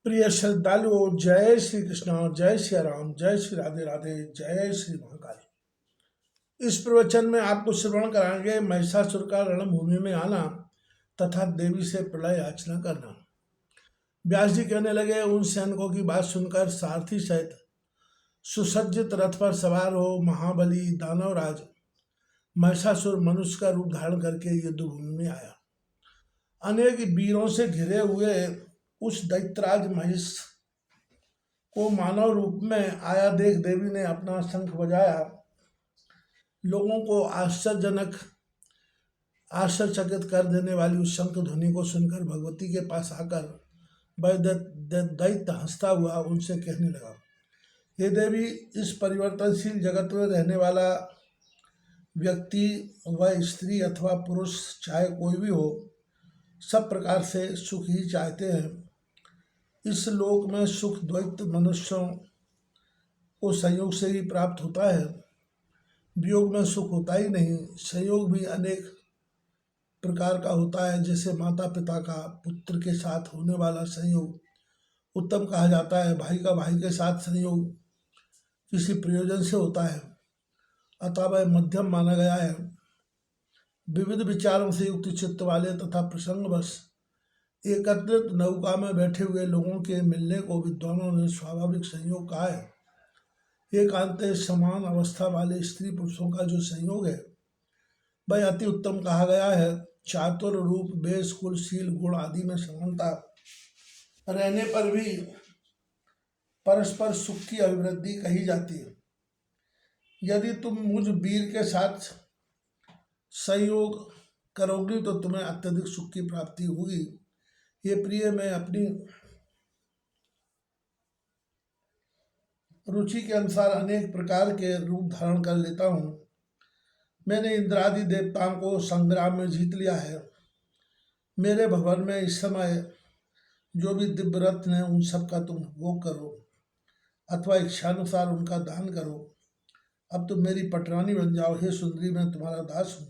प्रिय श्रद्धालुओं, जय श्री कृष्ण, जय श्री राम, जय श्री राधे राधे, जय श्री महाकाल। इस प्रवचन में आपको श्रवण कराएंगे महिषासुर का रणभूमि में आना तथा देवी से प्रलय याचना करना। व्यास जी कहने लगे, उन सैनिकों की बात सुनकर सारथी सहित सुसज्जित रथ पर सवार हो महाबली दानवराज महिषासुर मनुष्य का रूप धारण करके युद्ध भूमि में आया। अनेक वीरों से घिरे हुए उस दैत्यराज महिष को मानव रूप में आया देख देवी ने अपना शंख बजाया। लोगों को आश्चर्यचकित कर देने वाली उस शंख ध्वनि को सुनकर भगवती के पास आकर वह दैत्य हंसता हुआ उनसे कहने लगा, हे देवी, इस परिवर्तनशील जगत में रहने वाला व्यक्ति, वह स्त्री अथवा पुरुष, चाहे कोई भी हो, सब प्रकार से सुख ही चाहते हैं। इस लोक में सुख द्वैत मनुष्यों को संयोग से ही प्राप्त होता है। वियोग में सुख होता ही नहीं। संयोग भी अनेक प्रकार का होता है। जैसे माता पिता का पुत्र के साथ होने वाला संयोग उत्तम कहा जाता है। भाई का भाई के साथ संयोग किसी प्रयोजन से होता है, अतः वह मध्यम माना गया है। विविध विचारों से युक्त चित्त वाले तथा प्रसंगवश एकत्रित नौका में बैठे हुए लोगों के मिलने को विद्वानों ने स्वाभाविक संयोग कहा है। एकांत समान अवस्था वाले स्त्री पुरुषों का जो संयोग है वह अति उत्तम कहा गया है। चातुर रूप वेश कुल शील गुण आदि में समानता रहने पर भी परस्पर सुख की अभिवृद्धि कही जाती है। यदि तुम मुझ वीर के साथ संयोग करोगी तो तुम्हें अत्यधिक सुख की प्राप्ति होगी। ये प्रिय, मैं अपनी रुचि के अनुसार अनेक प्रकार के रूप धारण कर लेता हूँ। मैंने इंद्रादि देवताओं को संग्राम में जीत लिया है। मेरे भवन में इस समय जो भी दिव्य रत्न है उन सब का तुम भोग करो अथवा इच्छानुसार उनका दान करो। अब तुम मेरी पटरानी बन जाओ। हे सुंदरी, मैं तुम्हारा दास हूँ।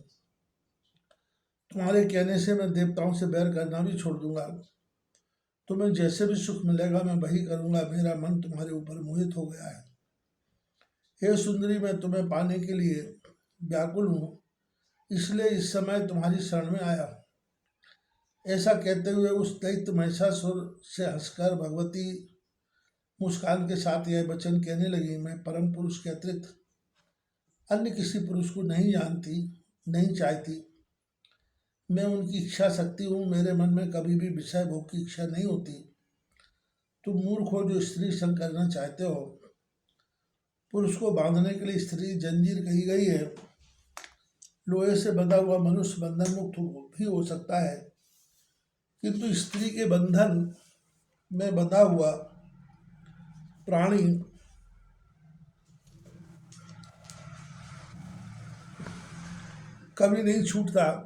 तुम्हारे कहने से मैं देवताओं से बैर करना भी छोड़ दूंगा। तुम्हें जैसे भी सुख मिलेगा मैं वही करूंगा। मेरा मन तुम्हारे ऊपर मोहित हो गया है। हे सुंदरी, मैं तुम्हें पाने के लिए व्याकुल हूँ, इसलिए इस समय तुम्हारी शरण में आया। ऐसा कहते हुए उस दैत्य महिषासुर से हंसकर भगवती मुस्कान के साथ यह वचन कहने लगी, मैं परम पुरुष के अतिरिक्त अन्य किसी पुरुष को नहीं जानती, नहीं चाहती। मैं उनकी इच्छा शक्ति हूँ। मेरे मन में कभी भी विषय भोग की इच्छा नहीं होती। तुम मूर्ख हो जो स्त्री संग करना चाहते हो। पुरुष को बांधने के लिए स्त्री जंजीर कही गई है। लोहे से बंधा हुआ मनुष्य बंधन मुक्त भी हो सकता है, किंतु स्त्री के बंधन में बंधा हुआ प्राणी कभी नहीं छूटता।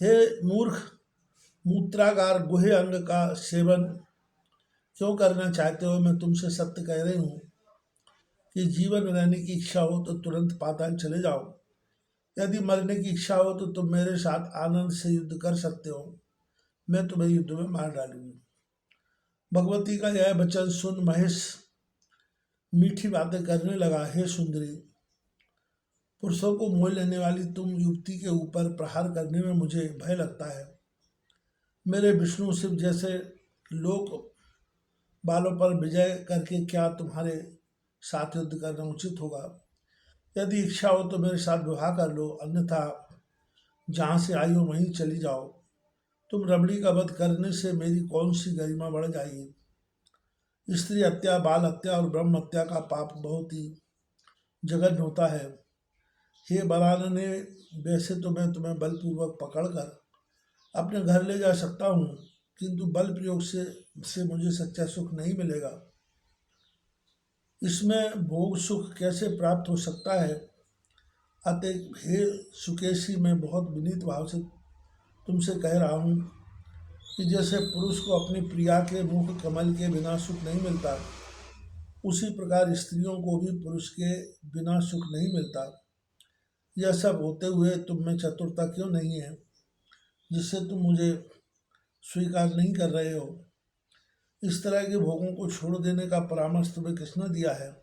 हे मूर्ख, मूत्रागार गुहे अंग का सेवन क्यों करना चाहते हो? मैं तुमसे सत्य कह रही हूँ कि जीवन में रहने की इच्छा हो तो तुरंत पाताल चले जाओ। यदि मरने की इच्छा हो तो तुम मेरे साथ आनंद से युद्ध कर सकते हो। मैं तुम्हें युद्ध में मार डालूंगी। भगवती का यह वचन सुन महेश मीठी बातें करने लगा। हे सुंदरी, पुरुषों को मोह लेने वाली तुम युवती के ऊपर प्रहार करने में मुझे भय लगता है। मेरे विष्णु शिव जैसे लोक बालों पर विजय करके क्या तुम्हारे साथ युद्ध करना उचित होगा? यदि इच्छा हो तो मेरे साथ विवाह कर लो, अन्यथा जहाँ से आई हो वहीं चली जाओ। तुम रमणी का वध करने से मेरी कौन सी गरिमा बढ़ जाएगी? स्त्री हत्या, बाल हत्या और ब्रह्म हत्या का पाप बहुत ही जघन्य होता है। हे बलानने, वैसे तो मैं तुम्हें बलपूर्वक पकड़कर अपने घर ले जा सकता हूँ, किंतु बल प्रयोग से मुझे सच्चा सुख नहीं मिलेगा। इसमें भोग सुख कैसे प्राप्त हो सकता है? अतः हे सुकेशी, मैं बहुत विनीत भाव से तुमसे कह रहा हूँ कि जैसे पुरुष को अपनी प्रिया के मुख कमल के बिना सुख नहीं मिलता, उसी प्रकार स्त्रियों को भी पुरुष के बिना सुख नहीं मिलता। यह सब होते हुए तुम में चतुरता क्यों नहीं है, जिससे तुम मुझे स्वीकार नहीं कर रहे हो? इस तरह के भोगों को छोड़ देने का परामर्श तुम्हें किसने दिया है?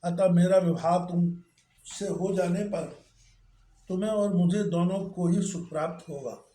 अतः मेरा विवाह तुमसे हो जाने पर तुम्हें और मुझे दोनों को ही सुख प्राप्त होगा।